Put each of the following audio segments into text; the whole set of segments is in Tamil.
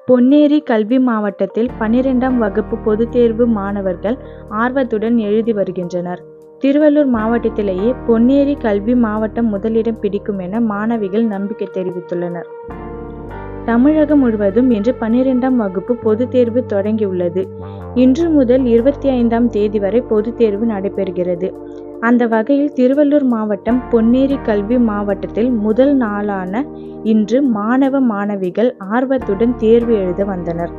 பொன்னேரி கல்வி மாவட்டத்தில் 12ஆம் வகுப்பு பொதுத் தேர்வு மாணவர்கள் ஆர்வத்துடன் எழுதி வருகின்றனர். திருவள்ளூர் மாவட்டத்திலேயே பொன்னேரி கல்வி மாவட்டம் முதலிடம் பிடிக்கும் என மாணவிகள் நம்பிக்கை தெரிவித்துள்ளனர். தமிழகம் முழுவதும் இன்று 12ஆம் வகுப்பு பொதுத் தேர்வு தொடங்கியுள்ளது. இன்று முதல் 25ஆம் தேதி வரை பொதுத் தேர்வு நடைபெறுகிறது. அந்த வகையில் திருவள்ளூர் மாவட்டம் பொன்னேரி கல்வி மாவட்டத்தில் முதல் நாளான இன்று மாணவ மாணவிகள் ஆர்வத்துடன் தேர்வு எழுத வந்தனர்.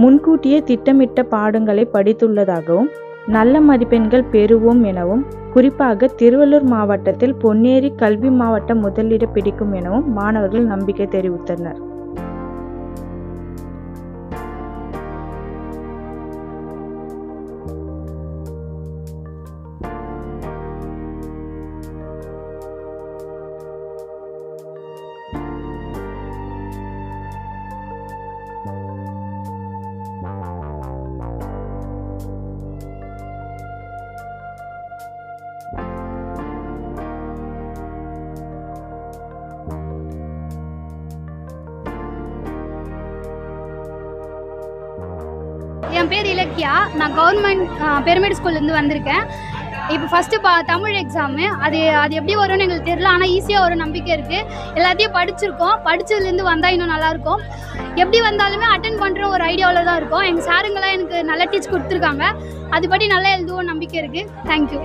முன்கூட்டியே திட்டமிட்ட பாடங்களை படித்துள்ளதாகவும் நல்ல மதிப்பெண்கள் பெறுவோம் எனவும், குறிப்பாக திருவள்ளூர் மாவட்டத்தில் பொன்னேரி கல்வி மாவட்டம் முதலிடம் பிடிக்கும் எனவும் மாணவர்கள் நம்பிக்கை தெரிவித்தனர். என் பேர் இலக்கியா. நான் கவர்மெண்ட் பிரமிட் ஸ்கூல்லேருந்து வந்திருக்கேன். இப்போ ஃபஸ்ட்டு தமிழ் எக்ஸாமு அது எப்படி வரும்னு எங்களுக்கு தெரியல. ஆனால் ஈஸியாக ஒரு நம்பிக்கை இருக்குது. எல்லாத்தையும் படிச்சிருக்கோம். படித்ததுலேருந்து வந்தால் இன்னும் நல்லாயிருக்கும். எப்படி வந்தாலுமே அட்டன் பண்ணுற ஒரு ஐடியாவில் தான் இருக்கும். எங்கள் சாருங்களாம் எனக்கு நல்லா டீச் கொடுத்துருக்காங்க. அதுபடி நல்லா எழுதுவோம் நம்பிக்கை இருக்குது. தேங்க்யூ.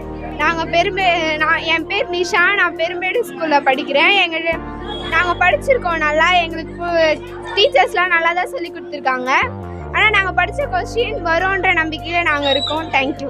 என் பேர் நிஷா. நான் பெருமேடு ஸ்கூலில் படிக்கிறேன். நாங்கள் படிச்சிருக்கோம் நல்லா. எங்களுக்கு டீச்சர்ஸ்லாம் நல்லா தான் சொல்லி கொடுத்துருக்காங்க. ஆனால் நாங்கள் படித்த கொஸ்டின் வரும்ன்ற நம்பிக்கையில் நாங்கள் இருக்கோம். தேங்க்யூ.